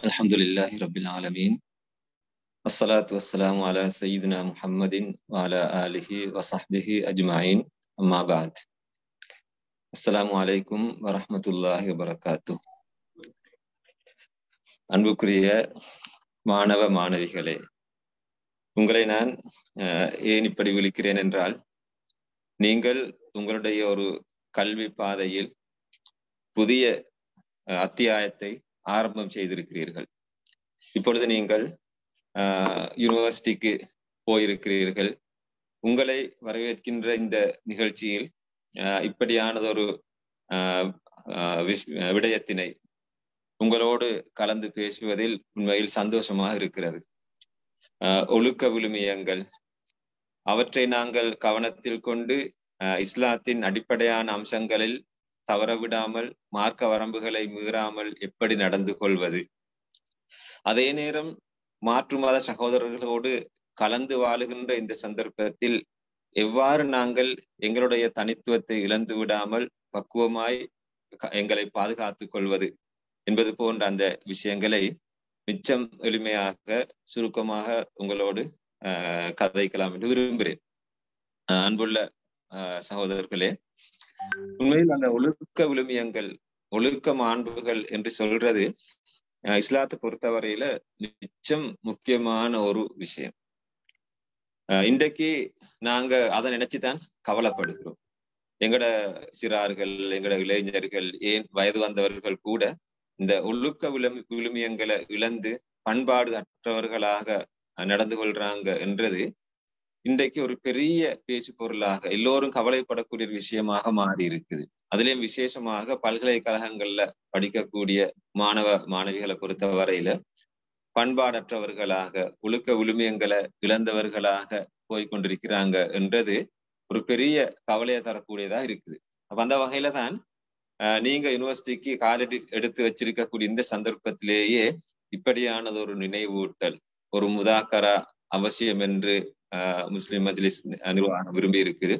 الحمد لله رب العالمين والصلاة والسلام على سيدنا محمد وعلى آله وصحبه أجمعين أما بعد السلام عليكم ورحمة الله وبركاته அன்புக்குரிய மாணவ மாணவிகளே, உங்களை நான் ஏன் இப்படி விழிக்கிறேன் என்றால், நீங்கள் உங்களுடைய ஒரு கல்வி பாதையில் புதிய அத்தியாயத்தை ஆரம்பம் செய்திருக்கிறீர்கள். இப்பொழுது நீங்கள் யூனிவர்சிட்டிக்கு போயிருக்கிறீர்கள். உங்களை வரவேற்கின்ற இந்த நிகழ்ச்சியில் இப்படியானதொரு விடயத்தினை உங்களோடு கலந்து பேசுவதில் உண்மையில் சந்தோஷமாக இருக்கிறது. ஒழுக்க விழுமியங்கள் அவற்றை நாங்கள் கவனத்தில் கொண்டு இஸ்லாத்தின் அடிப்படையான அம்சங்களில் தவறவிடாமல் மார்க்க வரம்புகளை மீறாமல் எப்படி நடந்து கொள்வது, அதே நேரம் மாற்று மத சகோதரர்களோடு கலந்து வாழுகின்ற இந்த சந்தர்ப்பத்தில் எவ்வாறு நாங்கள் எங்களுடைய தனித்துவத்தை இழந்து விடாமல் பக்குவமாய் எங்களை பாதுகாத்துக் கொள்வது என்பது போன்ற அந்த விஷயங்களை மிச்சம் எளிமையாக சுருக்கமாக உங்களோடு கதைக்கலாம் என்று விரும்புகிறேன். அன்புள்ள சகோதரர்களே, உண்மையில் அந்த ஒழுக்க விழுமியங்கள், ஒழுக்க மாண்புகள் என்று சொல்றது இஸ்லாத்தை பொறுத்தவரையில மிச்சம் முக்கியமான ஒரு விஷயம். இன்றைக்கு நாங்க அதை நினைச்சுதான் கவலைப்படுகிறோம். எங்கட சிறார்கள், எங்கட இளைஞர்கள், ஏன் வயது வந்தவர்கள் கூட இந்த ஒழுக்க விழுமியங்களை இழந்து பண்பாடு அற்றவர்களாக நடந்து கொள்றாங்க என்றது இன்றைக்கு ஒரு பெரிய பேச்சு பொருளாக எல்லோரும் கவலைப்படக்கூடிய விஷயமாக மாறி இருக்குது. அதுலயும் விசேஷமாக பல்கலைக்கழகங்கள்ல படிக்கக்கூடிய மாணவ மாணவிகளை பொறுத்த வரையில பண்பாடற்றவர்களாக ஒழுக்க விழுமியங்களை இழந்தவர்களாக போய்கொண்டிருக்கிறாங்க என்றது ஒரு பெரிய கவலையை தரக்கூடியதா இருக்குது. அப்ப அந்த வகையில தான் நீங்க யூனிவர்சிட்டிக்கு காலடி எடுத்து வச்சிருக்கக்கூடிய இந்த சந்தர்ப்பத்திலேயே இப்படியானது ஒரு நினைவூட்டல், ஒரு முதாக்கரா அவசியம் என்று முஸ்லிம் மஜ்லிஸ் நிர்வாகம் விரும்பி இருக்குது.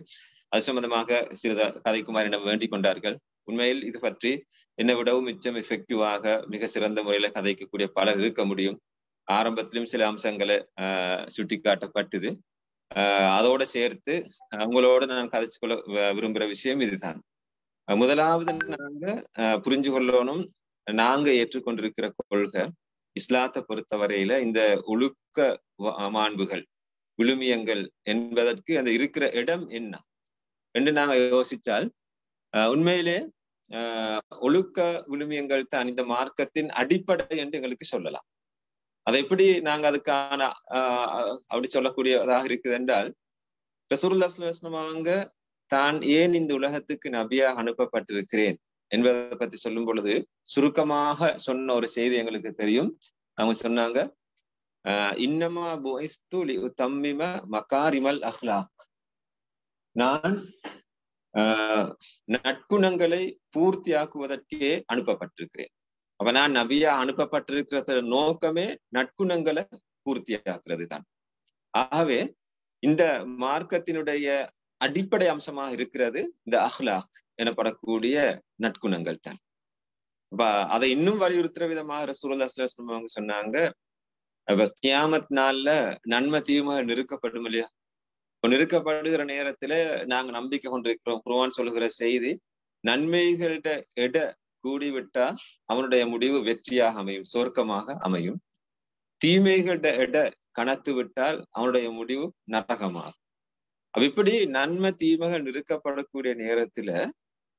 அது சம்பந்தமாக சிறிது கதைக்குமாரிடம் வேண்டிக் கொண்டார்கள். உண்மையில் இது பற்றி என்னை விடவும் மிச்சம் எஃபெக்டிவாக மிக சிறந்த முறையில கதைக்கக்கூடிய பலர் இருக்க முடியும். ஆரம்பத்திலும் சில அம்சங்களை சுட்டி காட்டப்பட்டது. அதோட சேர்த்து அவங்களோட நான் கதைச்சு கொள்ள விரும்புகிற விஷயம் இதுதான். முதலாவது நாங்க புரிஞ்சு கொள்ளணும், நாங்க ஏற்றுக்கொண்டிருக்கிற கொள்கை இஸ்லாத்தை பொறுத்தவரையில இந்த ஒழுக்க மாண்புகள் விழுமியங்கள் என்பதற்கு அந்த இருக்கிற இடம் என்ன என்று நாங்க யோசிச்சால் உண்மையிலே ஒழுக்க விழுமியங்கள் தான் இந்த மார்க்கத்தின் அடிப்படை என்று எங்களுக்கு சொல்லலாம். அதை எப்படி நாங்க அதுக்கான அப்படி சொல்லக்கூடியதாக இருக்குது என்றால், ரசூலுல்லாஹி ஸல்லல்லாஹு அலைஹி வஸல்லம் தான் ஏன் இந்த உலகத்துக்கு நபியாக அனுப்பப்பட்டிருக்கிறேன் என்பதை பத்தி சொல்லும் பொழுது சுருக்கமாக சொன்ன ஒரு செய்தி எங்களுக்கு தெரியும். அவங்க சொன்னாங்க, இன்னமா புஇஸ்து லியுத்தம்மிம மகாரிமல் அஹ்லாக், நான் நற்குணங்களை பூர்த்தியாக்குவதற்கே அனுப்பப்பட்டிருக்கிறேன். அப்ப நான் நபியா அனுப்பப்பட்டிருக்கிற நோக்கமே நற்குணங்களை பூர்த்தியாக்குறது தான். ஆகவே இந்த மார்க்கத்தினுடைய அடிப்படை அம்சமாக இருக்கிறது இந்த அஹ்லாக் எனப்படக்கூடிய நற்குணங்கள் தான். அதை இன்னும் வலியுறுத்துற விதமாக ரசூலுல்லாஹி ஸல்லல்லாஹு அலைஹி வஸல்லம் அவங்க சொன்னாங்க, கியாமத் நாள்ல நன்மை தீமை நெருக்கப்படும் இல்லையா, நெருக்கப்படுகிற நேரத்துல நாங்க நம்பிக்கை கொண்டிருக்கிறோம். குர்ஆன் சொல்லுகிற செய்தி, நன்மைகளோட எட கூடிவிட்டா அவனுடைய முடிவு வெற்றியாக அமையும், சொர்க்கமாக அமையும். தீமைகளோட எட கணத்து விட்டால் அவனுடைய முடிவு நரகமாகும். இப்படி நன்மை தீமைகள் நெருக்கப்படக்கூடிய நேரத்துல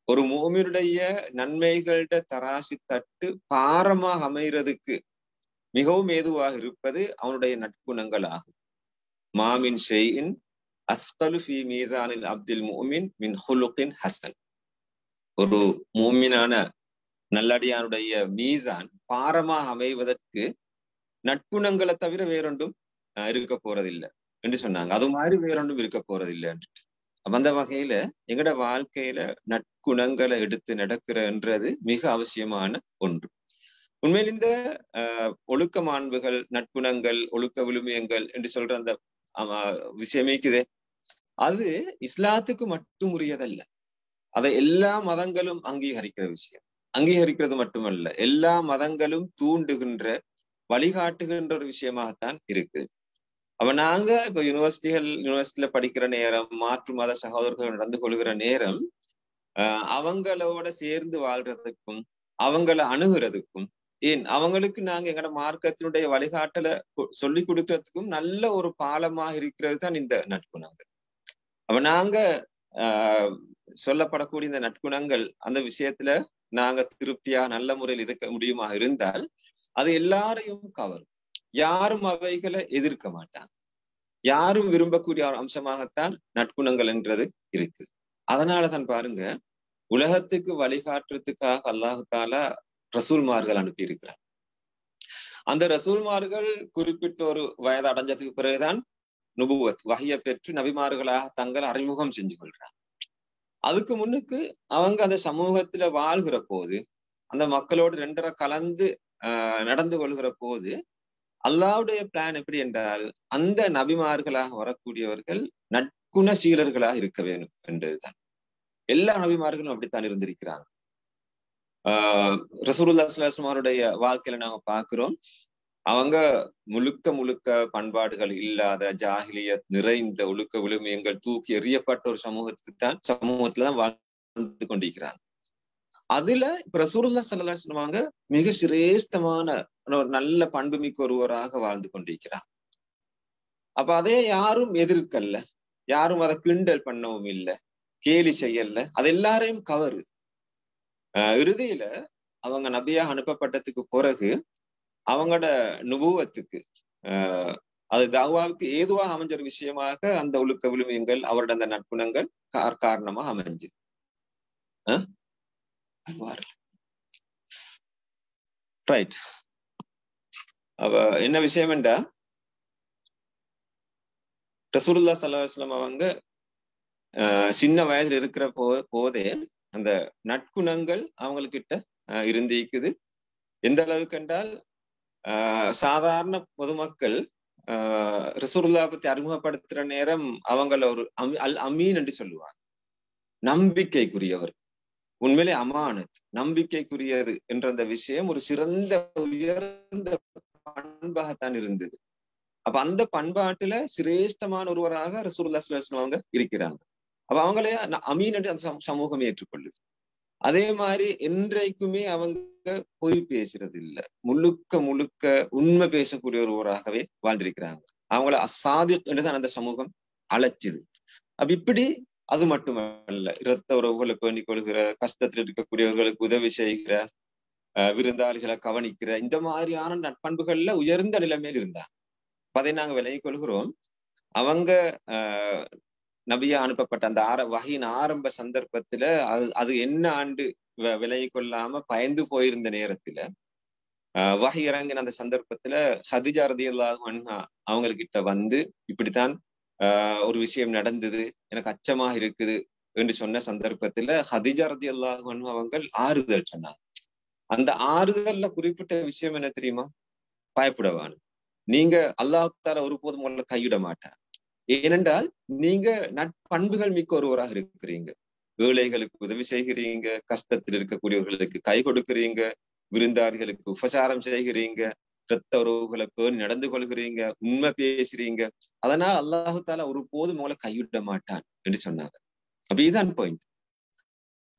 ஒரு மூமினுடைய நன்மைகளோட தராசி தட்டு பாரமாக அமைகிறதுக்கு மிகவும் ஏதுவாக இருப்பது அவனுடைய நற்குணங்கள் ஆகும். மாமின் ஷைஇன் அஸ்கலு ஃபீ மீசானில் அப்தில் முஃமின் மின் ஹுலுகின் ஹஸன். ஒரு மூமினான நல்லடியானுடைய மீசான் பாரமாக அமைவதற்கு நற்குணங்களை தவிர வேறொன்றும் இருக்க போறதில்லை என்று சொன்னாங்க. அது மாதிரி வேறொன்றும் இருக்க போறதில்லை என்று. அந்த வகையில எங்கட வாழ்க்கையில நற்குணங்களை எடுத்து நடக்கிறன்றது மிக அவசியமான ஒன்று. உண்மையில் இந்த ஒழுக்க மாண்புகள், நற்குணங்கள், ஒழுக்க விழுமியங்கள் என்று சொல்ற அந்த விஷயமேக்குதே, அது இஸ்லாத்துக்கு மட்டும் உரியதல்ல. அதை எல்லா மதங்களும் அங்கீகரிக்கிற விஷயம். அங்கீகரிக்கிறது மட்டுமல்ல, எல்லா மதங்களும் தூண்டுகின்ற வழிகாட்டுகின்ற ஒரு விஷயமாகத்தான் இருக்கு. அப்ப நாங்க இப்ப யூனிவர்சிட்டியில படிக்கிற நேரம், மாற்று மத சகோதரர்கள் நடந்து கொள்கிற நேரம், அவங்களோட சேர்ந்து வாழ்றதுக்கும் அவங்கள அணுகிறதுக்கும், ஏன் அவங்களுக்கு நாங்க எங்களோட மார்க்கத்தினுடைய வழிகாட்டலை சொல்லி கொடுக்கறதுக்கும் நல்ல ஒரு பாலமாக இருக்கிறது தான் இந்த நட்புணங்கள். அப்ப நாங்க சொல்லப்படக்கூடிய இந்த நட்புணங்கள் அந்த விஷயத்துல நாங்க திருப்தியா நல்ல முறையில் இருக்க முடியுமா இருந்தால் அது எல்லாரையும் கவரும். யாரும் அவைகளை எதிர்க்க மாட்டாங்க. யாரும் விரும்பக்கூடிய ஒரு அம்சமாகத்தான் நட்புணங்கள் என்றது இருக்கு. அதனாலதான் பாருங்க, உலகத்துக்கு வழிகாட்டுறதுக்காக அல்லாஹு தாலா ரசூல்மார்கள் அனுப்பி இருக்கிறார். அந்த ரசூல்மார்கள் குறிப்பிட்ட ஒரு வயது அடைஞ்சதுக்கு பிறகுதான் நுபுவத் வஹியை பெற்று நபிமார்களாக தங்கள் அறிமுகம் செஞ்சு கொள்றாங்க. அதுக்கு முன்னுக்கு அவங்க அந்த சமூகத்துல வாழ்கிற போது, அந்த மக்களோடு ரெண்டரை கலந்து நடந்து கொள்கிற போது, அல்லாஹ்வுடைய பிளான் எப்படி என்றால் அந்த நபிமார்களாக வரக்கூடியவர்கள் நற்குணசீலர்களாக இருக்க வேண்டும் என்றதுதான். எல்லா நபிமார்களும் அப்படித்தான் இருந்திருக்கிறாங்க. ரசூலுல்லாஹி ஸல்லல்லாஹு அலைஹி வஸல்லம் வாழ்க்கையில நாங்க பார்க்கிறோம், அவங்க முழுக்க பண்பாடுகள் இல்லாத ஜாஹிலியத் நிறைந்த ஒழுக்க விழுமியங்கள் தூக்கி எறியப்பட்ட ஒரு சமூகத்துலதான் வாழ்ந்து கொண்டிருக்கிறாங்க. அதுல இப்ப ரசூலுல்லாஹி ஸல்லல்லாஹு அலைஹி வஸல்லம் மிக சிரேஷ்டமான ஒரு நல்ல பண்புமிக்க ஒருவராக வாழ்ந்து கொண்டிருக்கிறார். அப்ப அதே யாரும் எதிர்க்கல்ல, யாரும் அதை கிண்டல் பண்ணவும் இல்லை, கேலி செய்யல, அது எல்லாரையும் கவருது. இறுதியில அவங்க நபியாக அனுப்பப்பட்டதுக்கு பிறகு அவங்களோட நுபுவத்துக்கு அது தாவாவுக்கு ஏதுவாக அமைஞ்ச ஒரு விஷயமாக அந்த ஒழுக்க விழுமியங்கள் அவரோட அந்த நட்புணங்கள் காரணமாக அமைஞ்சு. ரைட். அவ என்ன விஷயம் என்றா, ரசூலுல்லாஹி ஸல்லல்லாஹு அலைஹி வஸல்லம் அவங்க சின்ன வயசுல இருக்கிற போதே அந்த நட்புணங்கள் அவங்கக்கிட்ட இருந்திருக்குது. எந்த அளவுக்கு என்றால் சாதாரண பொதுமக்கள் ரசூலுல்லாஹ் பத்தி அறிமுகப்படுத்துற நேரம் அவங்கள ஒரு அல் அமீன் என்று சொல்லுவாங்க. நம்பிக்கைக்குரியவர், உண்மையிலே அமானத், நம்பிக்கைக்குரியது என்ற அந்த விஷயம் ஒரு சிறந்த உயர்ந்த பண்பாகத்தான் இருந்தது. அப்ப அந்த பண்பாட்டுல சிரேஷ்டமான ஒருவராக ரசூலுல்லாஹி ஸல்லல்லாஹு அலைஹி வஸல்லம் அவங்க இருக்கிறாங்க. அப்ப அவங்களே அமீன் என்று அந்த சமூகம் ஏற்றுக்கொள்ளுது. அதே மாதிரி என்றைக்குமே அவங்க பொய் பேசுறது இல்லை, முழுக்க உண்மை பேசக்கூடிய ஒருவராகவே வாழ்ந்திருக்கிறாங்க. அவங்கள அசாதிக் என்றுதான் அந்த சமூகம் அழைச்சுது. அப்ப இப்படி அது மட்டுமல்ல, இரத்த உறவுகளை பேணிக் கொள்கிற, கஷ்டத்தில் இருக்கக்கூடியவர்களுக்கு உதவி செய்கிற, விருந்தாளிகளை கவனிக்கிற, இந்த மாதிரியான நட்பண்புகள்ல உயர்ந்த நிலைமையில் இருந்தாங்க. அதை நாங்க விலகிக் கொள்கிறோம். அவங்க நபியா அனுப்பப்பட்ட அந்த வகையின் ஆரம்ப சந்தர்ப்பத்துல அது என்ன ஆண்டு விலகி கொள்ளாம பயந்து போயிருந்த நேரத்துல வகை இறங்கின அந்த சந்தர்ப்பத்துல ஹதிஜா ரலியல்லாஹு அன்ஹா அவங்ககிட்ட வந்து இப்படித்தான் ஒரு விஷயம் நடந்தது, எனக்கு அச்சமா இருக்குது என்று சொன்ன சந்தர்ப்பத்துல ஹதிஜா ரலியல்லாஹு அன்ஹா அவங்க ஆறுதல் சொன்னாங்க. அந்த ஆறுதல்ல குறிப்பிட்ட விஷயம் என்ன தெரியுமா? பயப்படவானு, நீங்க அல்லாஹ் தஆலா ஒருபோதும் உங்களை கைவிட மாட்டார். ஏனென்றால் நீங்க நட்பண்புகள் மிக்க ஒருவராக இருக்கிறீங்க. ஏழைகளுக்கு உதவி செய்கிறீங்க, கஷ்டத்தில் இருக்கக்கூடியவர்களுக்கு கை கொடுக்கிறீங்க, விருந்தாளிகளுக்கு உபசாரம் செய்கிறீங்க, இரத்த உறவுகளை பேணி நடந்து கொள்கிறீங்க, உண்மை பேசுறீங்க. அதனால் அல்லாஹு தாலா ஒருபோதும் உங்களை கைவிட மாட்டான் என்று சொன்னாங்க. அப்ப இதுதான் பாயிண்ட்.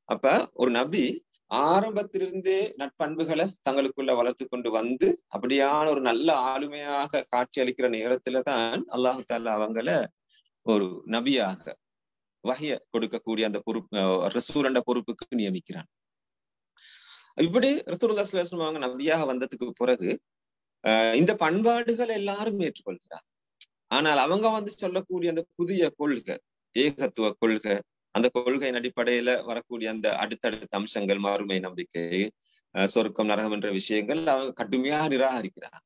அப்ப ஒரு நபி ஆரம்பத்திலிருந்தே நட்பண்புகளை தங்களுக்குள்ள வளர்த்து கொண்டு வந்து அப்படியான ஒரு நல்ல ஆளுமையாக காட்சி அளிக்கிற நேரத்துல தான் அல்லாஹு தாலா அவங்கள ஒரு நபியாக வஹிய கொடுக்கக்கூடிய அந்த பொறுப்பு, ரசூலுடைய பொறுப்புக்கு நியமிக்கிறான். இப்படி ரசூலுல்லாஹி ஸல்லல்லாஹு அலைஹி வஸல்லம் அவங்க நபியாக வந்ததுக்கு பிறகு இந்த பண்பாடுகள் எல்லாரும் ஏற்றுக்கொள்கிறார். ஆனால் அவங்க வந்து சொல்லக்கூடிய அந்த புதிய கொள்கை, ஏகத்துவ கொள்கை, அந்த கொள்கையின் அடிப்படையில வரக்கூடிய அந்த அடுத்தடுத்த அம்சங்கள், மறுமை நம்பிக்கை, சொர்க்கம் நரகம் என்ற விஷயங்கள் அவங்க கடுமையாக நிராகரிக்கிறார்.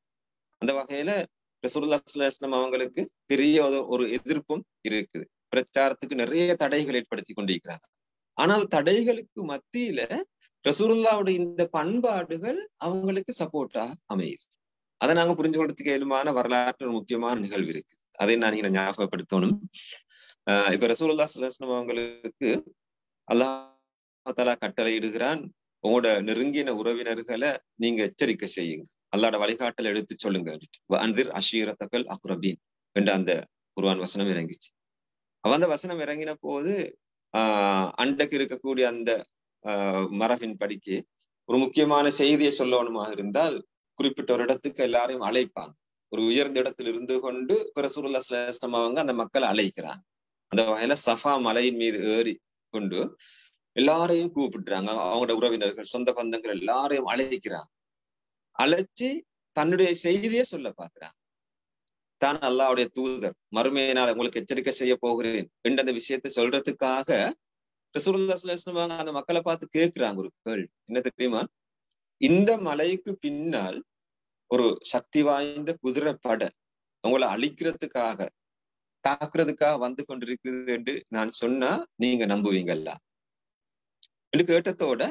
அந்த வகையில ரசூலுல்லாஹி ஸல்லல்லாஹு அலைஹி வஸல்லம் அவங்களுக்கு பெரிய ஒரு எதிர்ப்பும் இருக்குது. பிரச்சாரத்துக்கு நிறைய தடைகள் ஏற்படுத்தி கொண்டிருக்கிறாங்க. ஆனால் தடைகளுக்கு மத்தியில ரசூலுல்லாஹ்வுடைய இந்த பண்பாடுகள் அவங்களுக்கு சப்போர்ட்டா அமையுது. அதை நாங்க புரிஞ்சு கொள்றதுக்கு ஏதுவான வரலாற்று ஒரு முக்கியமான நிகழ்வு இருக்கு. அதை நான் இங்க ஞாபகப்படுத்தணும். இப்ப ரசூலுல்லாஹி ஸல்லல்லாஹு அலைஹி வஸல்லம் அவங்களுக்கு அல்லாஹ் தஆலா கட்டளை இடுகிறான், உங்களோட நெருங்கின உறவினர்களை நீங்க எச்சரிக்கை செய்யுங்க. அல்லாட வழிகாட்டல் எடுத்து சொல்லுங்க அன்திர் அஷீரத்தக்கல் அக்ரபீன் என்ற அந்த குர்ஆன் வசனம் இறங்கிச்சு. அந்த வசனம் இறங்கின போது அண்டைக்கு இருக்கக்கூடிய அந்த மரபின் படிக்கு ஒரு முக்கியமான செய்தியை சொல்லணுமாக இருந்தால் குறிப்பிட்ட ஒரு இடத்துக்கு எல்லாரையும் அழைப்பாங்க. ஒரு உயர்ந்த இடத்தில் இருந்து கொண்டு ரசூலுல்லாஹி ஸல்லல்லாஹு அலைஹி வஸல்லம் அவங்க அந்த மக்களை அழைக்கிறாங்க. அந்த வகையில சஃபா மலையின் மீது ஏறி கொண்டு எல்லாரையும் கூப்பிடுறாங்க. அவங்களோட உறவினர்கள், சொந்த பந்தங்கள் எல்லாரையும் அழைக்கிறாங்க. அழைச்சி தன்னுடைய செய்தியை சொல்ல பாக்குறாங்க. தான் அல்லாஹ்வுடைய தூதர், மறுமையினால் உங்களுக்கு எச்சரிக்கை செய்ய போகிறேன் என்ற அந்த விஷயத்தை சொல்றதுக்காக ரசூலுல்லாஹி ஸல்லல்லாஹு அலைஹி வஸல்லம் அந்த மக்களை பார்த்து கேட்கிறாங்க ஒரு கேள்வி. என்ன தெரியுமா? இந்த மலைக்கு பின்னால் ஒரு சக்தி வாய்ந்த குதிரை படை உங்களை அழிக்கிறதுக்காக தாக்குறதுக்காக வந்து கொண்டிருக்குது என்று நான் சொன்னா நீங்க நம்புவீங்கல்ல என்று கேட்டதோட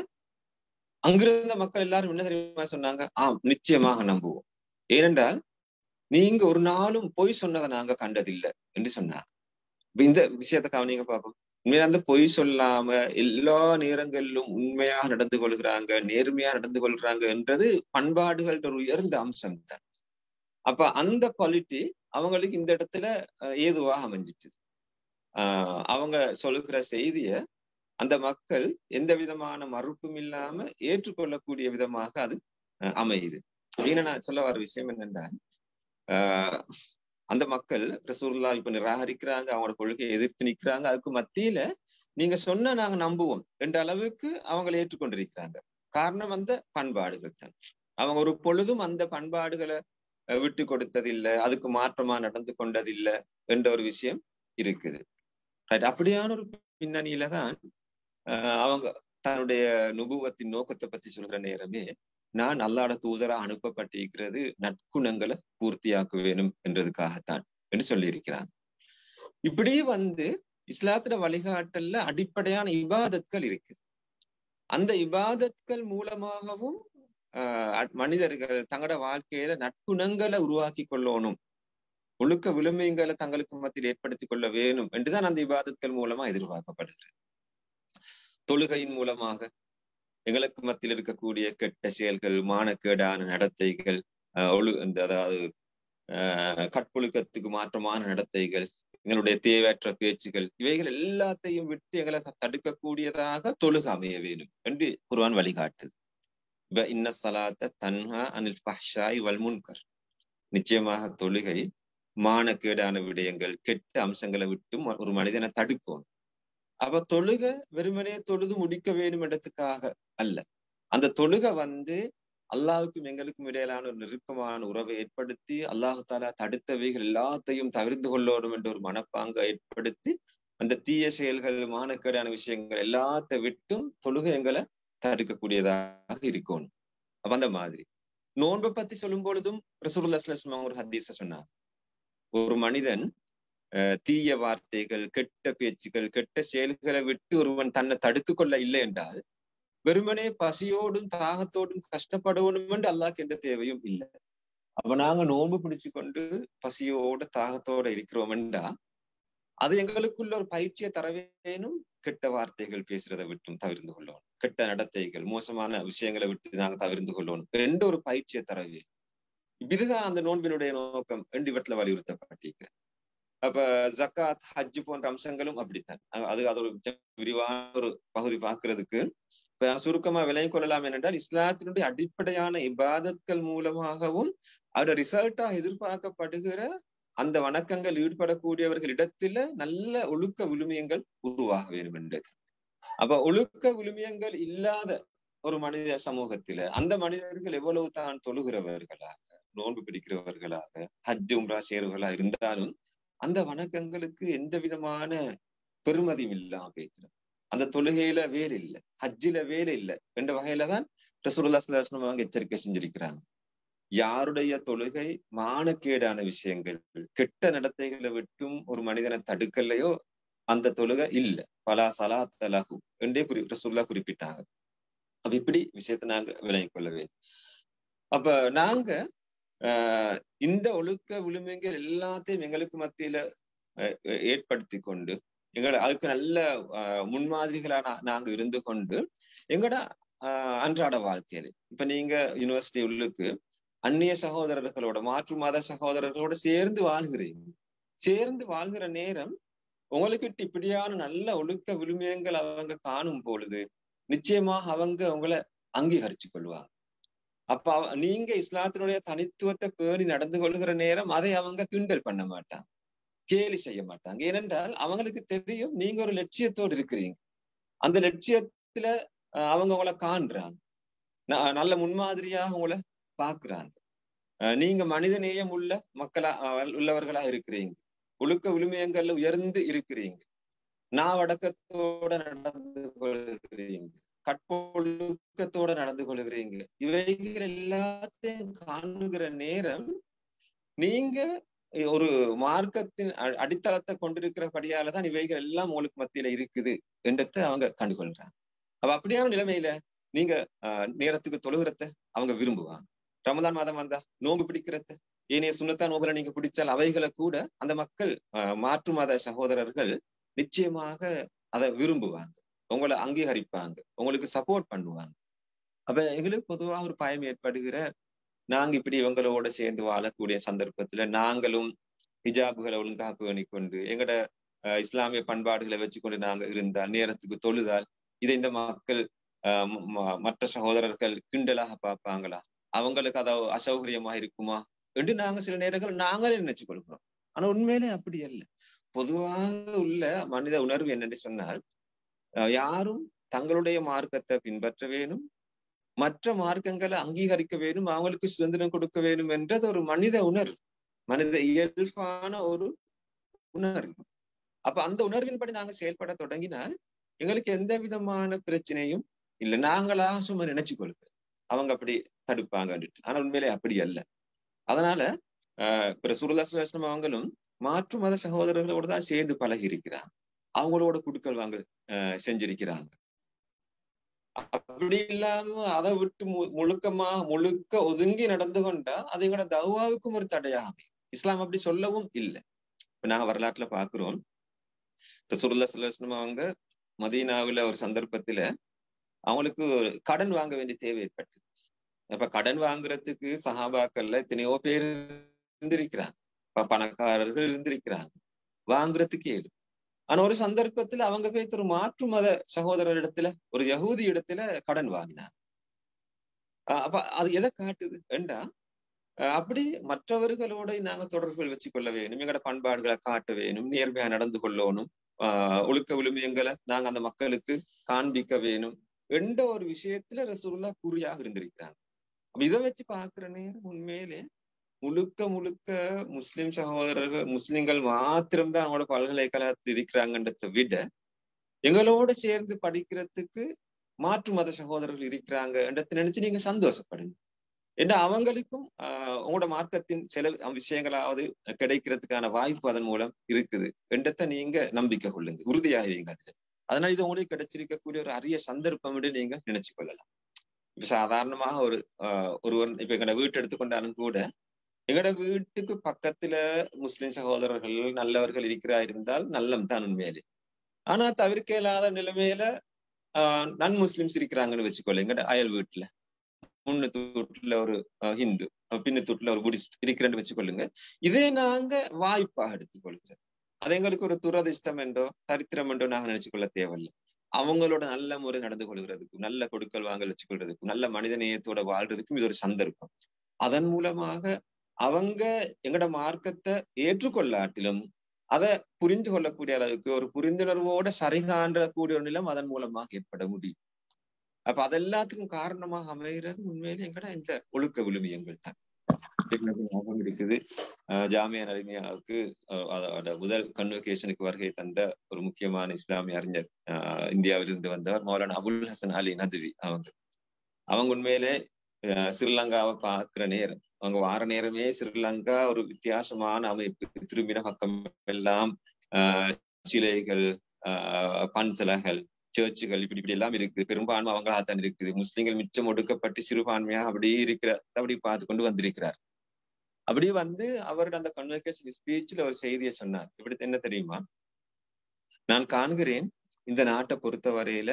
அங்கிருந்த மக்கள் எல்லாரும் என்ன தெரியுமா சொன்னாங்க? நிச்சயமாக நம்புவோம். ஏனென்றால் நீங்க ஒரு நாளும் பொய் சொன்னதை நாங்க கண்டதில்லை என்று சொன்னாங்க. இந்த விஷயத்த கவனிங்க பார்ப்போம். உண்மையா அந்த பொய் சொல்லாம எல்லா நேரங்களிலும் உண்மையாக நடந்து கொள்கிறாங்க, நேர்மையா நடந்து கொள்றாங்க என்றது பண்பாடுகளோட ஒரு உயர்ந்த அம்சம் தான். அப்ப அந்த குவாலிட்டி அவங்களுக்கு இந்த இடத்துல ஏதுவாக அமைஞ்சிட்டு அவங்க சொல்லுகிற செய்திய அந்த மக்கள் எந்த விதமான மறுப்பும் இல்லாம ஏற்றுக்கொள்ளக்கூடிய விதமாக அது அமையுது. அப்படின்னு நான் சொல்ல வர விஷயம் என்னென்றால் அந்த மக்கள் ரசூலுல்லாஹ் இப்ப நிராகரிக்கிறாங்க, அவங்களோட கொள்கையை எதிர்த்து நிக்கிறாங்க. அதுக்கு மத்தியில நீங்க சொன்ன நாங்க நம்புவோம் என்ற அளவுக்கு அவங்களை ஏற்றுக்கொண்டிருக்கிறாங்க. காரணம் அந்த பண்பாடுகள் தான். அவங்க ஒரு பொழுதும் அந்த பண்பாடுகளை விட்டு கொடுத்ததில்லை, அதுக்கு மாற்றமா நடந்து கொண்டதில்லை என்ற ஒரு விஷயம் இருக்குது. அப்படியான ஒரு பின்னணியில தான் அவங்க தன்னுடைய நுபுவத்தின் நோக்கத்தை பத்தி சொல்ற நேரமே நான் அல்லாஹ்வுடைய தூதரா அனுப்பப்பட்டிருக்கிறது நற்குணங்களை பூர்த்தியாக்க வேணும் என்றதுக்காகத்தான் என்று சொல்லி இருக்கிறாங்க. இப்படி இஸ்லாத்துல வழிகாட்டல்ல அடிப்படையான இபாதத்கள் இருக்கு. அந்த இபாதத்கள் மூலமாகவும் மனிதர்கள் தங்களோட வாழ்க்கையில நற்குணங்களை உருவாக்கி கொள்ளணும், ஒழுக்க விழுமியங்களை தங்களுக்கு மத்தியில் ஏற்படுத்தி கொள்ள வேணும் என்றுதான் அந்த இபாதத்கள் மூலமா எதிர்பார்க்கப்படுகிறது. தொழுகையின் மூலமாக எங்களுக்கு மத்தியில் இருக்கக்கூடிய கெட்ட செயல்கள், மானக்கேடான நடத்தைகள், அதாவது கற்பொழுக்கத்துக்கு மாற்றமான நடத்தைகள், எங்களுடைய தேவையற்ற பேச்சுகள், இவைகள் எல்லாத்தையும் விட்டு எங்களை தடுக்கக்கூடியதாக தொழுகை அமைய வேண்டும் என்று குர்ஆன் வழிகாட்டுது. இன்ன ஸலாத்த தன்ஹா அனில் ஃபஹ்ஷாஇ வல் முன்கர். நிச்சயமாக தொழுகை மானக்கேடான விடயங்கள், கெட்ட அம்சங்களை விட்டும் ஒரு மனிதனை தடுக்கும். அப்ப தொழுகை வெறுமனே தொழுது முடிக்க வேண்டும் என்றதுக்காக அல்ல. அந்த தொழுகை அல்லாஹுக்கும் எங்களுக்கும் இடையிலான ஒரு நெருக்கமான உறவை ஏற்படுத்தி அல்லாஹு தாலா தடுத்தவைகள் எல்லாத்தையும் தவிர்த்து கொள்ளணும் என்ற ஒரு மனப்பாங்கை ஏற்படுத்தி அந்த தீய செயல்கள், மானக்கேடான விஷயங்கள் எல்லாத்த விட்டும் தொழுகை எங்களை தடுக்கக்கூடியதாக இருக்கணும். அப்ப அந்த மாதிரி நோன்பை பத்தி சொல்லும் பொழுதும் ரசூலுல்லாஹி ஸல்லல்லாஹு அலைஹி வஸல்லம் ஒரு ஹதீஸை சொன்னாங்க. ஒரு மனிதன் தீய வார்த்தைகள், கெட்ட பேச்சுகள், கெட்ட செயல்களை விட்டு ஒருவன் தன்னை தடுத்து கொள்ள இல்லை என்றால் வெறுமனே பசியோடும் தாகத்தோடும் கஷ்டப்படணும் என்று அல்லாஹ்க்கு எந்த தேவையும் இல்லை. அப்ப நாங்க நோன்பு பிடிச்சு கொண்டு பசியோட தாகத்தோட இருக்கிறோம் என்றா அது எங்களுக்குள்ள ஒரு பயிற்சியை தர வேணும். கெட்ட வார்த்தைகள் பேசுறதை விட்டும் தவிர்த்து கொள்ளணும், கெட்ட நடத்தைகள், மோசமான விஷயங்களை விட்டு நாங்க தவிர்த்து கொள்ளணும் என்ற ஒரு பயிற்சியை தர வேணும். இதுதான் அந்த நோன்பினுடைய நோக்கம் என்று இவற்றில வலியுறுத்தப்பட்டிருக்கிறேன். அப்ப ஜக்காத், ஹஜ் போன்ற அம்சங்களும் அப்படித்தான். அது ஒரு விரிவான ஒரு பகுதி பார்க்கிறதுக்கு சுருக்கமா விளங்கிக் கொள்ளலாம் என்றால் இஸ்லாத்தினுடைய அடிப்படையான இபாதத்கள் மூலமாகவும் அவருடைய ரிசல்ட்டா எதிர்பார்க்கப்படுகிற அந்த வணக்கங்கள் ஈடுபடக்கூடியவர்களிடத்துல நல்ல ஒழுக்க விழுமியங்கள் உருவாக வேண்டும் என்றது. அப்ப ஒழுக்க விழுமியங்கள் இல்லாத ஒரு மனித சமூகத்தில அந்த மனிதர்கள் எவ்வளவு தான் தொழுகிறவர்களாக, நோன்பு பிடிக்கிறவர்களாக, ஹஜ் உம்ரா செய்றவர்களாக இருந்தாலும் அந்த வணக்கங்களுக்கு எந்த விதமான பெருமதியும் இல்லாம பேசுறோம். அந்த தொழுகையில வேலை இல்லை, ஹஜ்ஜில வேலை இல்லை என்ற வகையில தான் ரசூலுல்லாஹி ஸல்லல்லாஹு அலைஹி வஸல்லம் எச்சரிக்கை செஞ்சிருக்கிறாங்க. யாருடைய தொழுகை மானக்கேடான விஷயங்கள், கெட்ட நடத்தைகளை விட்டும் ஒரு மனிதனை தடுக்கலையோ அந்த தொழுகை இல்லை. பலா ஸலாத்த லஹு என்றே ரசூலுல்லாஹ் குறிப்பிட்டாங்க. அப்ப இப்படி விஷயத்தை நாங்க விளங்கிக் கொள்ளவே. அப்ப நாங்க இந்த ஒழுக்க விழுமியங்கள் எல்லாத்தையும் எங்களுக்கு மத்தியில ஏற்படுத்தி கொண்டு அதுக்கு நல்ல முன்மாதிரிகளா நாங்க இருந்து கொண்டு எங்களோட அன்றாட வாழ்க்கையில இப்ப நீங்க யூனிவர்சிட்டி உள்ளுக்கு அந்நிய சகோதரர்களோட, மாற்று மத சகோதரர்களோட சேர்ந்து வாழ்கிறீங்க. சேர்ந்து வாழ்கிற நேரம் உங்களுக்கு இப்படியான நல்ல ஒழுக்க விழுமியங்கள் அவங்க காணும் பொழுது நிச்சயமாக அவங்க உங்களை அங்கீகரிச்சு கொள்வாங்க. அப்ப நீங்க இஸ்லாத்தினுடைய தனித்துவத்தை பேணி நடந்து கொள்கிற நேரம் அதை அவங்க கிண்டல் பண்ண மாட்டாங்க, கேலி செய்ய மாட்டாங்க. ஏனென்றால் அவங்களுக்கு தெரியும் நீங்க ஒரு லட்சியத்தோடு இருக்கிறீங்க. அந்த லட்சியத்துல அவங்க உங்களை காண்றாங்க, நல்ல முன்மாதிரியாக உங்களை பாக்குறாங்க. நீங்க மனித நேயம் உள்ள மக்களா உள்ளவர்களா இருக்கிறீங்க, ஒழுக்க விழுமியங்கள்ல உயர்ந்து இருக்கிறீங்க, நாவடக்கத்தோட நடந்து கொள்கிறீங்க, கற்பொழுக்கத்தோட நடந்து கொள்கிறீங்க. இவைகள் எல்லாத்தையும் காணுகிற நேரம் நீங்க ஒரு மார்க்கத்தின் அடித்தளத்தை கொண்டிருக்கிறபடியாலதான் இவைகள் எல்லாம் உங்களுக்கு மத்தியில இருக்குது என்றதை அவங்க கண்டுகொள்றாங்க. அப்ப அப்படியான நிலைமையில நீங்க நேரத்துக்கு தொழுகிறத அவங்க விரும்புவாங்க. ரமதான் மாதம் வந்தா நோன்பு பிடிக்கிறத, ஏனைய சுண்ணத்தா நோம்புல நீங்க பிடிச்சால் அவைகளை கூட அந்த மக்கள் மாற்று மத சகோதரர்கள் நிச்சயமாக அதை விரும்புவாங்க, உங்களை அங்கீகரிப்பாங்க, உங்களுக்கு சப்போர்ட் பண்ணுவாங்க. அப்ப எங்களுக்கு பொதுவாக ஒரு பயம் ஏற்படுகிற, நாங்க இப்படி இவங்களோட சேர்ந்து வாழக்கூடிய சந்தர்ப்பத்துல நாங்களும் ஹிஜாபுகளை ஒழுங்காக பேணிக்கொண்டு எங்கட இஸ்லாமிய பண்பாடுகளை வச்சுக்கொண்டு நாங்க இருந்தால், நேரத்துக்கு தொழுதால் இதை இந்த மக்கள் மற்ற சகோதரர்கள் கிண்டலாக பார்ப்பாங்களா, அவங்களுக்கு அதாவது அசௌகரியமா இருக்குமா என்று நாங்க சில நேரங்கள் நாங்களே நினைச்சு கொள்கிறோம். ஆனா உண்மையிலே அப்படி அல்ல. பொதுவாக உள்ள மனித உணர்வு என்னென்று சொன்னால், யாரும் தங்களுடைய மார்க்கத்தை பின்பற்ற வேணும், மற்ற மார்க்கங்களை அங்கீகரிக்க வேணும், அவங்களுக்கு சுதந்திரம் கொடுக்க வேணும் என்றது ஒரு மனித உணர்வு, மனித இயல்பான ஒரு உணர்வு. அப்ப அந்த உணர்வின்படி நாங்க செயல்பட தொடங்கினால் எங்களுக்கு எந்த விதமான பிரச்சனையும் இல்லை. நாங்களா சும்மா நினைச்சு கொள்கிறோம் அவங்க அப்படி தடுப்பாங்க. ஆனா உண்மையிலே அப்படி அல்ல. அதனால ரசூலுல்லாஹி ஸல்லல்லாஹு அலைஹி வஸல்லம் அவங்களும் மாற்று மத சகோதரர்களோட தான் சேர்ந்து பழகி இருக்கிறாங்க, அவங்களோட குடுக்கல் வாங்க செஞ்சிருக்கிறாங்க. அப்படி இல்லாம அதை விட்டு முழுக்க ஒதுங்கி நடந்து கொண்டா அது எங்களோட தௌவாவுக்கும் ஒரு தடையாக இஸ்லாம் அப்படி சொல்லவும் இல்லை. இப்ப நாங்க வரலாற்றுல பாக்குறோம், ரசூலுல்லாஹி ஸல்லல்லாஹு அலைஹி வஸல்லம் அவங்க மதீனாவுல ஒரு சந்தர்ப்பத்துல அவங்களுக்கு கடன் வாங்க வேண்டிய தேவை ஏற்பட்டது. அப்ப கடன் வாங்குறதுக்கு சஹாபாக்கள்ல எத்தனையோ பேர் இருந்திருக்கிறாங்க, பணக்காரர்கள் இருந்திருக்கிறாங்க, வாங்குறதுக்கு ஏழு. ஆனா ஒரு சந்தர்ப்பத்துல அவங்க போய் ஒரு மாற்று மத சகோதரர் இடத்துல, ஒரு யகூதி இடத்துல கடன் வாங்கினாங்க. அப்ப அது எதை காட்டுது என்றா, அப்படி மற்றவர்களோட நாங்க தொடர்புகள் வச்சு கொள்ள வேணும், எங்களோட பண்பாடுகளை காட்ட வேணும், நேர்மையா நடந்து கொள்ளணும், ஒழுக்க விழுமியங்களை நாங்க அந்த மக்களுக்கு காண்பிக்க வேணும் என்ற ஒரு விஷயத்துல ரசூலுல்லாஹ் குறியாக இருந்திருக்கிறாங்க. அப்ப இதை வச்சு பாக்குற நேரம் உண்மையிலே முழுக்க முஸ்லிம் சகோதரர்கள், முஸ்லிம்கள் மாத்திரம்தான் அவங்களோட பல்கலைக்கழகத்தில் இருக்கிறாங்கன்றதை விட எங்களோட சேர்ந்து படிக்கிறதுக்கு மாற்று மத சகோதரர்கள் இருக்கிறாங்கன்றதை நினைச்சு நீங்க சந்தோஷப்படுங்க. ஏன்னா அவங்களுக்கும் உங்களோட மார்க்கத்தின் சில விஷயங்களாவது கிடைக்கிறதுக்கான வாய்ப்பு அதன் மூலம் இருக்குது என்றதை நீங்க நம்பிக்கை கொள்ளுங்க, உறுதியாகிறீங்க. அதனால இது உங்களுக்கு கிடைச்சிருக்கக்கூடிய ஒரு அரிய சந்தர்ப்பம் என்று நீங்க நினைச்சு கொள்ளலாம். இப்ப சாதாரணமாக ஒருவர் இப்ப எங்களோட வீட்டு எடுத்துக்கொண்டாலும் கூட, எங்களோட வீட்டுக்கு பக்கத்துல முஸ்லிம் சகோதரர்கள் நல்லவர்கள் இருந்தால் நல்லம் தான் உண்மையிலே. ஆனா தவிர்க்க இயலாத நிலைமையில நன் முஸ்லிம்ஸ் இருக்கிறாங்கன்னு வச்சுக்கொள்ள, எங்கட அயல் வீட்டுல முன்னூத்து வீட்டுல ஒரு ஹிந்து, பின்னத்து வீட்டுல ஒரு புடிஸ்ட் இருக்கிறேன்னு வச்சுக்கொள்ளுங்க. இதே நாங்க வாய்ப்பாக எடுத்துக்கொள்கிறது. அது எங்களுக்கு ஒரு துரதிஷ்டம் என்றோ சரித்திரம் என்றோ நாங்க நினைச்சுக்கொள்ள தேவையில்லை. அவங்களோட நல்ல முறை நடந்து கொள்கிறதுக்கும், நல்ல கொடுக்கல் வாங்கல் வச்சுக்கொள்றதுக்கும், நல்ல மனித நேயத்தோட வாழ்றதுக்கும் இது ஒரு சந்தர்ப்பம். அதன் மூலமாக அவங்க எங்கட மார்க்கத்தை ஏற்றுக்கொள்ளாட்டிலும் அதை புரிந்து கொள்ளக்கூடிய அளவுக்கு ஒரு புரிந்துணர்வோட சரிகாண்ட கூடிய ஒரு நிலம் அதன் மூலமாக ஏற்பட முடியும். அப்ப அதெல்லாத்துக்கும் காரணமாக அமைகிறது உண்மையிலே எங்கட இந்த ஒழுக்க விழுமியங்கள் தான். ஞாபகம் இருக்குது, ஜாமியா நலிமியாவுக்கு அதோட முதல் கன்வகேஷனுக்கு வருகை தந்த ஒரு முக்கியமான இஸ்லாமிய அறிஞர், இந்தியாவிலிருந்து வந்தவர் மௌலானா அபுல் ஹசன் அலி நதுவி. அவங்க உண்மையிலே ஸ்ரீலங்காவை பார்க்கிற நேரம், அவங்க வார நேரமே ஸ்ரீலங்கா ஒரு வித்தியாசமான அமைப்பு, திரும்பின பக்கம் எல்லாம் சிலைகள், பன்சலைகள், சர்ச்சுகள் இப்படி எல்லாம் இருக்கு. பெரும்பான்மை அவங்களாகத்தான் இருக்குது. முஸ்லிம்கள் மிச்சம் ஒடுக்கப்பட்டு சிறுபான்மையா அப்படி அப்படி பார்த்து கொண்டு வந்திருக்கிறார். அப்படி வந்து அவரோட அந்த கன்வகேஷன் ஸ்பீச்ல ஒரு செய்தியை சொன்னார். இப்படி என்ன தெரியுமா, நான் காண்கிறேன் இந்த நாட்டை பொறுத்த வரையில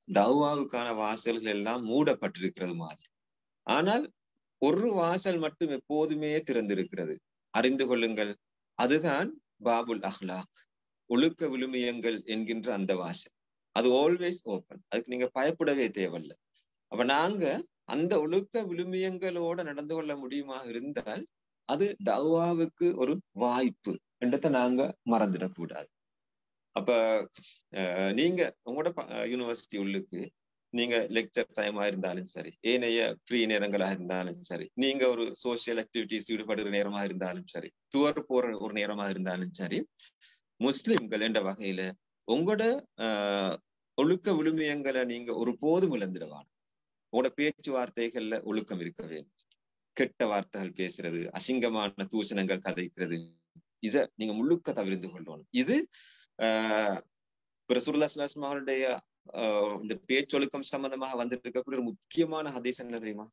தௌவாவுக்கான வாசல்கள் எல்லாம் மூடப்பட்டிருக்கிறது மாதிரி. ஆனால் ஒரு வாசல் மட்டும் எப்போதுமே திறந்திருக்கிறது. அறிந்து கொள்ளுங்கள், அதுதான் பாபுல் அஹ்லாக், ஒழுக்க விழுமியங்கள் என்கின்ற அந்த வாசல். அது ஆல்வேஸ் ஓப்பன். அதுக்கு நீங்க பயப்படவே தேவையில்லை. அப்ப நாங்க அந்த ஒழுக்க விழுமியங்களோட நடந்து கொள்ள முடியுமா இருந்தால் அது தவாவுக்கு ஒரு வாய்ப்பு என்றதை நாங்க மறந்துடக்கூடாது. அப்ப நீங்க உங்களோட யூனிவர்சிட்டி உள்ளுக்கு நீங்க லெக்சர் டைமா இருந்தாலும் சரி, ஏனைய ஃப்ரீ நேரங்களா இருந்தாலும் சரி, நீங்க ஒரு சோசியல் ஆக்டிவிட்டிஸ் ஈடுபடுற நேரமா இருந்தாலும் சரி, டூர் போற ஒரு நேரமா இருந்தாலும் சரி, முஸ்லிம்கள் என்ற வகையில உங்களோட ஒழுக்க விழுமியங்களை நீங்க ஒரு போதும் இழந்துடுவாங்க. உங்களோட பேச்சுவார்த்தைகள்ல ஒழுக்கம் இருக்க வேண்டும். கெட்ட வார்த்தைகள் பேசுறது, அசிங்கமான தூஷணங்கள் கதைக்கிறது, இத நீங்க முழுக்க தவிர்த்து கொள்ளணும். இது ரசூலுல்லாஹி ஸல்லல்லாஹு அலைஹி வஸல்லம் அவருடைய இந்த பேச்சொழுக்கம் சம்பந்தமாக வந்துட்டு இருக்கக்கூடிய ஒரு முக்கியமான ஹதீஸ் என்ன தெரியுமா?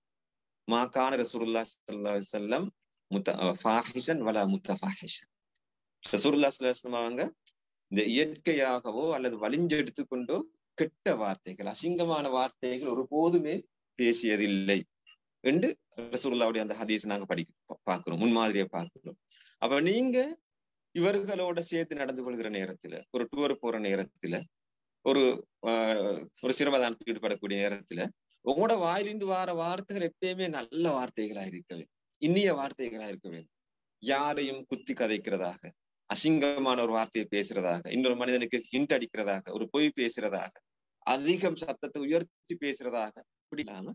மாகான ரசூலுல்லாஹி ஸல்லல்லாஹு அலைஹி வஸல்லம் ஃபாஹிஷன் வலா முத்தஃபாஹிஷன். ரசூலுல்லாஹி ஸல்லல்லாஹு அலைஹி வஸல்லம் அவங்க இந்த இயற்கையாகவோ அல்லது வலிஞ்சு எடுத்துக்கொண்டோ கெட்ட வார்த்தைகள், அசிங்கமான வார்த்தைகள் ஒரு போதுமே பேசியதில்லை என்று ரசூலுல்லாஹ்வுடைய அந்த ஹதீஸ் நாங்க பார்க்கிறோம், முன்மாதிரியை பார்க்கிறோம். அப்ப நீங்க இவர்களோட சேர்த்து நடந்து கொள்கிற நேரத்துல, ஒரு டூர் போற நேரத்துல, ஒரு சிரமதானத்துக்கு ஈடுபடக்கூடிய நேரத்துல உங்களோட வாயிலிருந்து வார வார்த்தைகள் எப்பயுமே நல்ல வார்த்தைகளா இருக்க வேண்டும், இனிய வார்த்தைகளா இருக்க வேண்டும். யாரையும் குத்தி கதைக்கிறதாக, அசிங்கமான ஒரு வார்த்தையை பேசுறதாக, இன்னொரு மனிதனுக்கு ஹிண்ட் அடிக்கிறதாக, ஒரு பொய் பேசுறதாக, அதிகம் சத்தத்தை உயர்த்தி பேசுறதாக, அப்படி இல்லாம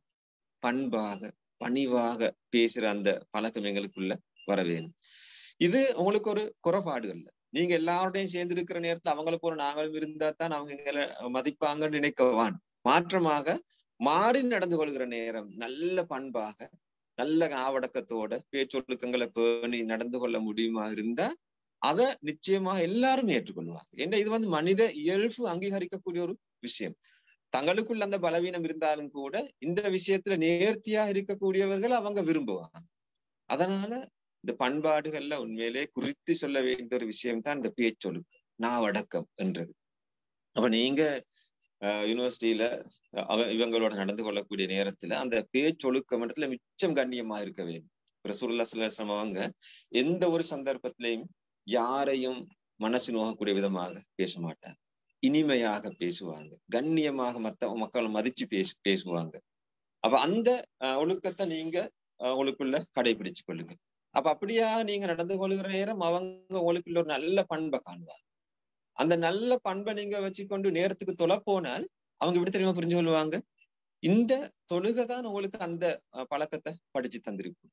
பண்பாக பணிவாக பேசுற அந்த பழக்கம் எங்களுக்குள்ள வர வேணும். இது உங்களுக்கு ஒரு குறைபாடு அல்ல. நீங்க எல்லாரோடையும் சேர்ந்து இருக்கிற நேரத்துல அவங்களை போல நாங்களும் இருந்தா தான் அவங்க எங்களை மதிப்பாங்கன்னு நினைக்கவான். மாற்றமாக மாறி நடந்து கொள்கிற நேரம் நல்ல பண்பாக, நல்ல ஆவடக்கத்தோட பேச்சொழுக்கங்களை பேணி நடந்து கொள்ள முடியுமா இருந்தா அதை நிச்சயமாக எல்லாரும் ஏற்றுக்கொள்வாங்க. ஏன்னா இது மனித இயல்பு அங்கீகரிக்கக்கூடிய ஒரு விஷயம். தங்களுக்குள்ள அந்த பலவீனம் இருந்தாலும் கூட இந்த விஷயத்துல நேர்த்தியா இருக்கக்கூடியவர்கள் அவங்க விரும்புவாங்க. அதனால இந்த பண்பாடுகள்ல உண்மையிலே குறித்து சொல்ல வேண்டிய ஒரு விஷயம் தான் இந்த பேச்சொழுக்கம், நாவடக்கம் என்றது. அப்ப நீங்க யூனிவர்சிட்டியில இவங்களோட நடந்து கொள்ளக்கூடிய நேரத்துல அந்த பேச்சொழுக்கம் இடத்துல மிச்சம் கண்ணியமா இருக்க வேண்டும். ரசூலுல்லாஹி ஸல்லல்லாஹு அலைஹி வஸல்லம் அவங்க எந்த ஒரு சந்தர்ப்பத்திலையும் யாரையும் மனசு நோகக்கூடிய விதமாக பேச மாட்டாங்க. இனிமையாக பேசுவாங்க, கண்ணியமாக மக்களை மதிச்சு பேசுவாங்க. அப்ப அந்த ஒழுக்கத்தை நீங்க உங்களுக்குள்ள கடைபிடிச்சு கொள்ளுங்க. அப்ப அப்படியா நீங்க நடந்து கொள்கிற நேரம் அவங்க உங்களுக்குள்ள ஒரு நல்ல பண்பை காணுவாங்க. அந்த நல்ல பண்பை நீங்க வச்சுக்கொண்டு நேரத்துக்கு தொலை போனால் அவங்க எப்படி தெரியுமா புரிஞ்சு கொள்வாங்க? இந்த தொழுகை தான் உங்களுக்கு அந்த பழக்கத்தை படிச்சு தந்திருக்கும்.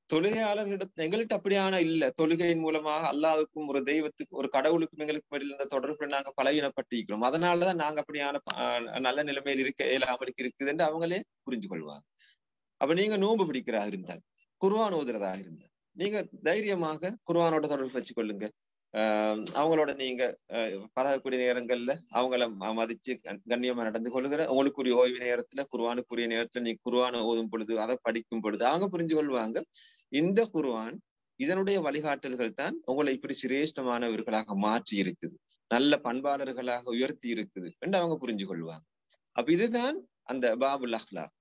தொழுகையாளர்களிடம் எங்கள்கிட்ட அப்படியான இல்ல. தொழுகையின் மூலமாக அல்லாவுக்கும் ஒரு தெய்வத்துக்கும் ஒரு கடவுளுக்கும் எங்களுக்கு இருந்த தொடர்புல நாங்க பலவீனப்பட்டிருக்கிறோம். அதனாலதான் நாங்க அப்படியான நல்ல நிலைமையில் இருக்க இயலாமல் இருக்குதுன்னு அவங்களே புரிஞ்சு கொள்வாங்க. அப்ப நீங்க நோன்பு பிடிக்கிறதா இருந்தால், குர்ஆன் ஓதுறதாக இருந்தால், நீங்க தைரியமாக குர்ஆனோட தொடர்பு வச்சு கொள்ளுங்க. அவங்களோட நீங்க பழகக்கூடிய நேரங்கள்ல அவங்கள மதிச்சு கண்ணியமா நடந்து கொள்ளுகிற, உங்களுக்குரிய ஓய்வு நேரத்துல குர்ஆனுக்குரிய நேரத்துல நீங்க குர்ஆனை ஓதும் பொழுது, அதை படிக்கும் பொழுது அவங்க புரிஞ்சு கொள்வாங்க. இந்த குர்ஆன் இதனுடைய வழிகாட்டல்கள் தான் உங்களை இப்படி சிரேஷ்டமானவர்களாக மாற்றி இருக்குது, நல்ல பண்பாளர்களாக உயர்த்தி இருக்குது என்று அவங்க புரிஞ்சு கொள்வாங்க. அப்ப இதுதான் அந்த பாபுல் அஹ்லாக்.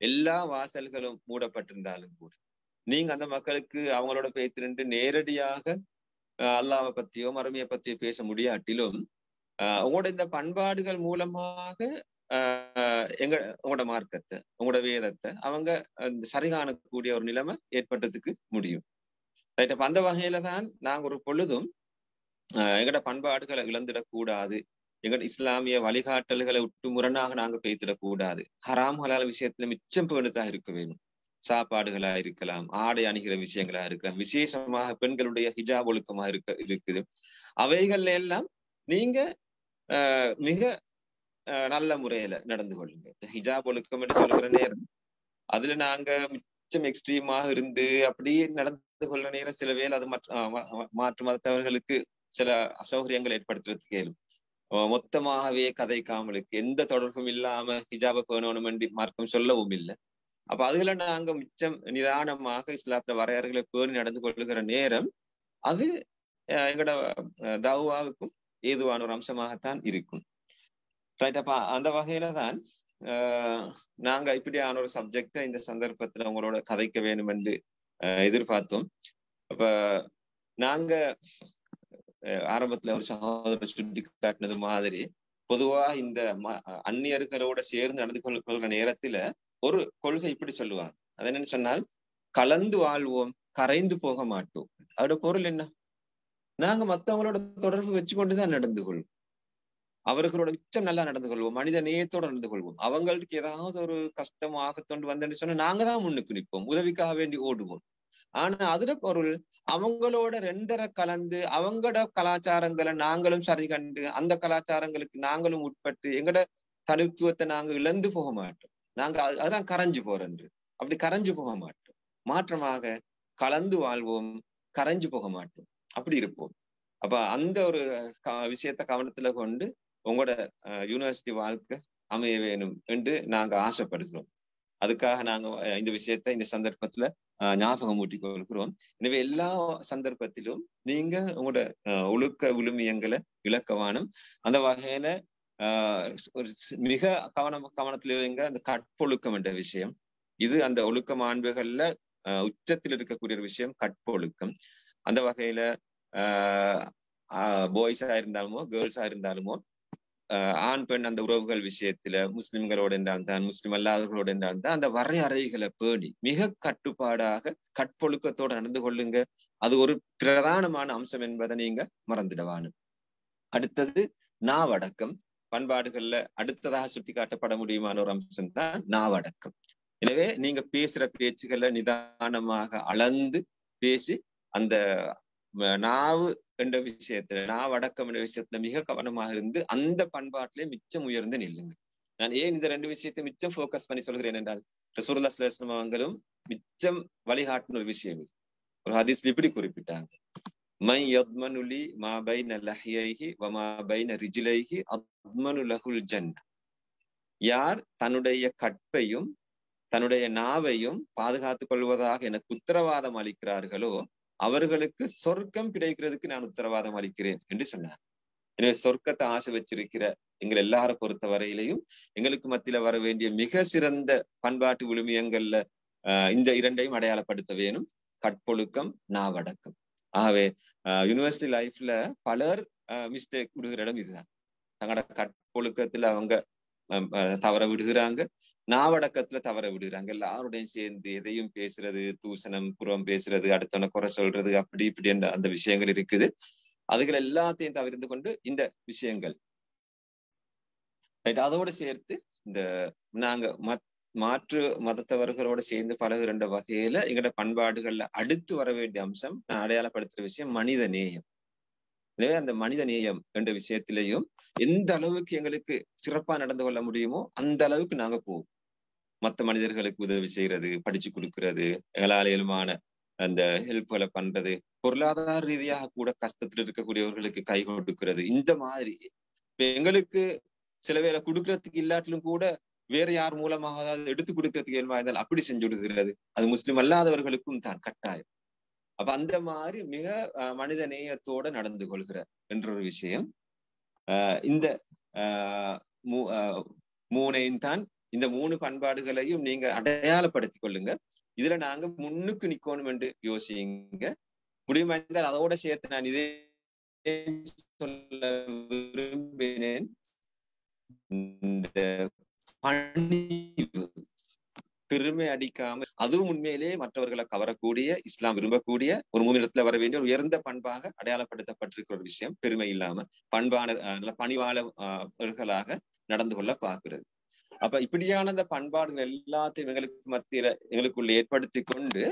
எல்லா வாசல்களும் மூடப்பட்டிருந்தாலும் கூட நீங்க அந்த மக்களுக்கு அவங்களோட பேசிட்டு நேரடியாக அல்லாஹ்வை பத்தியோ மறுமையை பத்தியோ பேச முடியாட்டிலும் உங்களோட இந்த பண்பாடுகள் மூலமாக உங்களோட மார்க்கத்தை, உங்களோட வேதத்தை அவங்க சரி காணக்கூடிய ஒரு நிலைமை ஏற்பட்டதுக்கு முடியும். ரைட். அப்ப அந்த வகையில தான் நாங்க ஒரு பொழுதும் எங்களோட பண்பாடுகளை இழந்துடக்கூடாது, எங்களோட இஸ்லாமிய வழிகாட்டல்களை விட்டு முரணாக நாங்க பேசிடக்கூடாது. ஹராம் ஹலால் விஷயத்துல மிச்சம் பேணுதா இருக்க வேணும். சாப்பாடுகளா இருக்கலாம், ஆடை அணிகிற விஷயங்களா இருக்கலாம், விசேஷமாக பெண்களுடைய ஹிஜாப் ஒழுக்கமா இருக்குது. அவைகள்ல எல்லாம் நீங்க மிக நல்ல முறையில நடந்து கொள்ளுங்க. ஹிஜாப் ஒழுக்கம் என்று சொல்கிற நேரம் அதுல நாங்க மிச்சம் எக்ஸ்ட்ரீமாக இருந்து அப்படியே நடந்து கொள்ற நேரம் சில வேளை அது மாற்று மதத்தவர்களுக்கு சில அசௌகரியங்கள் ஏற்படுத்துறதுக்கு இயலும். மொத்தமாகவே கதைக்காமலுக்கு எந்த தொடர்பும் இல்லாம ஹிஜாப பேணணும் என்று மார்க்கம் சொல்லவும் இல்லை. அப்ப அதுல நாங்க மிச்சம் நிதானமாக இஸ்லாத்துல வரையறைகளை பேணி நடந்து கொள்ளுகிற நேரம் அது எங்களோட தவாவுக்கும் ஏதுவான ஒரு அம்சமாகத்தான் இருக்கும். ரைட். அப்ப அந்த வகையில தான் நாங்க இப்படியான ஒரு சப்ஜெக்ட இந்த சந்தர்ப்பத்துல உங்களோட கதைக்க வேணும் என்று எதிர்பார்த்தோம். அப்ப நாங்க ஆரம்பத்துல ஒரு சகோதரர் சுட்டி காட்டினது மாதிரி பொதுவா இந்த அந்நியர்களோட சேர்ந்து நடந்து கொள்கிற நேரத்துல ஒரு கொள்கை இப்படி சொல்லுவாங்க. அது என்னன்னு சொன்னால், கலந்து வாழ்வோம், கரைந்து போக மாட்டோம். அதோட பொருள் என்ன? நாங்க மத்தவங்களோட தொடர்பு வச்சு கொண்டுதான் நடந்து கொள்வோம். அவர்களோட மிச்சம் நல்லா நடந்து கொள்வோம், மனித நேயத்தோட நடந்து கொள்வோம். அவங்களுக்கு ஏதாவது ஒரு கஷ்டம் ஆகத்தொண்டு வந்தேன்னு சொன்னா நாங்க தான் முன்னுக்கு நிற்போம், உதவிக்காக வேண்டி ஓடுவோம். ஆனா அதுல பொருள், அவங்களோட ரெண்டரை கலந்து அவங்களோட கலாச்சாரங்களை நாங்களும் சரி கண்டு அந்த கலாச்சாரங்களுக்கு நாங்களும் உட்பட்டு எங்களோட தனித்துவத்தை நாங்க இழந்து போக மாட்டோம். நாங்க அதான் கரைஞ்சு போறன்று. அப்படி கரைஞ்சு போக மாட்டோம். மாற்றமாக கலந்து வாழ்வோம், கரைஞ்சு போக மாட்டோம். அப்படி இருப்போம். அப்ப அந்த ஒரு விஷயத்த கவனத்துல கொண்டு உங்களோட யூனிவர்சிட்டி வாழ்க்கை அமைய வேணும் என்று நாங்க ஆசைப்படுகிறோம். அதுக்காக நாங்க இந்த விஷயத்த இந்த சந்தர்ப்பத்துல ஞாபகம் ஊட்டிக் கொள்கிறோம். எனவே எல்லா சந்தர்ப்பத்திலும் நீங்க உங்களோட ஒழுக்க விழுமியங்களை இலக்கவானும். அந்த வகையில ஒரு மிக கவனத்துல வைங்க அந்த கற்பொழுக்கம் என்ற விஷயம். இது அந்த ஒழுக்க மாண்புகள்ல உச்சத்தில் இருக்கக்கூடிய ஒரு விஷயம், கற்பொழுக்கம். அந்த வகையில பாய்ஸா இருந்தாலுமோ கேர்ள்ஸா இருந்தாலுமோ ஆண் பெண் அந்த உறவுகள் விஷயத்துல முஸ்லிம்களோட இருந்தால்தான் முஸ்லிம் அல்லாதவர்களோட இருந்தால்தான் அந்த வரையறைகளை பேணி மிக கட்டுப்பாடாக கற்பொழுக்கத்தோட நடந்து கொள்ளுங்க. அது ஒரு பிரதானமான அம்சம் என்பதை நீங்க மறந்துடவானு. அடுத்தது நாவடக்கம். பண்பாடுகள்ல அடுத்ததாக சுட்டி காட்டப்பட முடியுமான ஒரு அம்சம் தான் நாவடக்கம். எனவே நீங்க பேசுற பேச்சுகளை நிதானமாக அளந்து பேசி அந்த நாவு என்ற விஷயத்துல, நாவடக்கம் என்ற விஷயத்துல மிக கவனமாக இருந்து அந்த பண்பாட்டிலே மிச்சம் உயர்ந்து நில்லுங்க. நான் ஏன் இந்த ரெண்டு விஷயத்தை மிச்சம் போக்கஸ் பண்ணி சொல்கிறேன் என்றால், ரசூலுல்லாஹி ஸல்லல்லாஹு அலைஹி வஸல்லம் அவங்களும் மிச்சம் வழிகாட்டின ஒரு விஷயம். ஒரு ஹதீஸ்ல இப்படி குறிப்பிட்டாங்க, மை யத்மனு லி மா பைன லஹ்யைஹி வ மா பைன ரிஜ்லைஹி அத்மனு லஹுல் ஜன்னah. யார் தன்னுடைய கற்பையும் தன்னுடைய நாவையும் பாதுகாத்துக் கொள்வதாக எனக்கு உத்தரவாதம் அளிக்கிறார்களோ அவர்களுக்கு சொர்க்கம் கிடைக்கிறதுக்கு நான் உத்தரவாதம் அளிக்கிறேன் என்று சொன்னார். எனவே சொர்க்கத்தை ஆசை வச்சிருக்கிற எங்கள் எல்லாரை பொறுத்த வரையிலையும் எங்களுக்கு மத்தியில வர வேண்டிய மிக சிறந்த பண்பாட்டு விழுமியங்கள்ல இந்த இரண்டையும் அடையாளப்படுத்த வேணும், கற்பொழுக்கம், நாவடக்கம். ஆகவே யூனிவர்சிட்டி லைஃப்ல பலர் மிஸ்டேக் விடுகிற இடம் இதுதான். தங்களோட கற்பொழுக்கத்துல அவங்க தவற விடுகிறாங்க, நாவடக்கத்துல தவற விடுறாங்க. எல்லாருடையும் சேர்ந்து எதையும் பேசுறது, தூசணம் புறம் பேசுறது, அடுத்தவனை குறை சொல்றது, அப்படி இப்படி என்ற அந்த விஷயங்கள் இருக்குது. அதுகள் எல்லாத்தையும் தவிர்த்து கொண்டு இந்த விஷயங்கள் அதோடு சேர்த்து இந்த நாங்க மாற்று மதத்தவர்களோட சேர்ந்து பழகுற வகையில எங்களோட பண்பாடுகள்ல அடுத்து வர வேண்டிய அம்சம் நான் அடையாளப்படுத்துற விஷயம் மனித நேயம். எனவே அந்த மனித நேயம் என்ற விஷயத்திலையும் எந்த அளவுக்கு எங்களுக்கு சிறப்பா நடந்து கொள்ள முடியுமோ அந்த அளவுக்கு நாங்க போவோம். மற்ற மனிதர்களுக்கு உதவி செய்யறது, படிச்சு கொடுக்கறது, எங்களாலேயுமான அந்த ஹெல்ப்களை பண்றது, பொருளாதார ரீதியாக கூட கஷ்டத்துல இருக்கக்கூடியவர்களுக்கு கை கொடுக்கிறது, இந்த மாதிரி எங்களுக்கு சில வேளை கொடுக்கறதுக்கு இல்லாட்டிலும் கூட வேற யார் மூலமாக எடுத்து கொடுக்கறதுக்கு இயல்பா இருந்தால் அப்படி செஞ்சு விடுகிறது. அது முஸ்லிம் அல்லாதவர்களுக்கும் தான் கட்டாயம். அப்ப அந்த மாதிரி மிக மனித நேயத்தோட நடந்து கொள்கிற என்ற ஒரு விஷயம். இந்த மூணையும் தான், இந்த மூணு பண்பாடுகளையும் நீங்க அடையாளப்படுத்திக் கொள்ளுங்க. இதுல நாங்க முன்னுக்கு நிக்கணும் என்று யோசிங்க. முடியுமா இருந்தால் அதோட சேர்த்து நான் இதே சொல்ல விரும்பினேன், இந்த பணிவு, பெருமை அடிக்காம, அதுவும் உண்மையிலேயே மற்றவர்களை கவரக்கூடிய, இஸ்லாம் விரும்பக்கூடிய ஒரு மூமினத்துல வர வேண்டிய ஒரு உயர்ந்த பண்பாக அடையாளப்படுத்தப்பட்டிருக்கிற ஒரு விஷயம். பெருமை இல்லாம பண்பான பணிவாளர்களாக நடந்து கொள்ள பார்க்கிறது. அப்ப இப்படியான அந்த பண்பாடுகள் எல்லாத்தையும் எங்களுக்கு மத்தியில எங்களுக்குள்ள ஏற்படுத்தி கொண்டு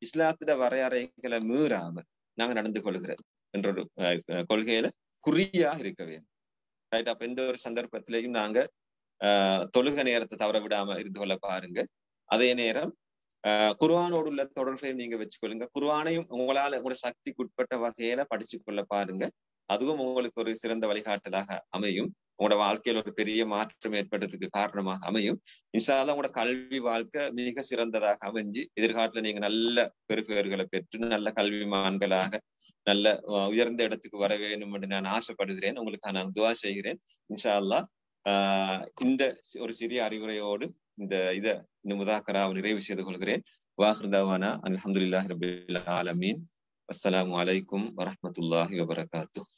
இஸ்லாத்திட வரையறைகளை மீறாம நாங்க நடந்து கொள்கிறது என்ற ஒரு கொள்கையில குறியாக இருக்க வேண்டும். ரைட். அப்ப எந்த ஒரு சந்தர்ப்பத்திலையும் நாங்க தொழுக நேரத்தை தவற விடாம இருந்து கொள்ள பாருங்க. அதே நேரம் குர்ஆனோடு உள்ள தொடர்பையும் நீங்க வச்சுக்கொள்ளுங்க. குர்ஆனையும் உங்களால உங்களோட சக்திக்கு உட்பட்ட வகையில படிச்சு கொள்ள பாருங்க. அதுவும் உங்களுக்கு ஒரு சிறந்த வழிகாட்டலாக அமையும். உங்களோட வாழ்க்கையில ஒரு பெரிய மாற்றம் ஏற்படுறதுக்கு காரணமாக அமையும். இன்ஷா அல்லாஹ் உங்களோட கல்வி வாழ்க்கை மிக சிறந்ததாக அமைஞ்சு எதிர்காலத்துல நீங்க நல்ல பெருப்பேறுகளை பெற்று நல்ல கல்விமான்களாக நல்ல உயர்ந்த இடத்துக்கு வர வேணும் என்று நான் ஆசைப்படுகிறேன். உங்களுக்கு நான் துஆ செய்கிறேன். இன்ஷா அல்லாஹ் இந்த ஒரு சிறிய அறிவுரையோடு இந்த முதாக்கராவை நிறைவு செய்து கொள்கிறேன். வாஹிர்தாவானா அல்ஹம்துலில்லாஹி ரப்பில் ஆலமீன். அஸ்ஸலாமு அலைக்கும் வரஹ்மத்துல்லாஹி வபரகாத்துஹ்.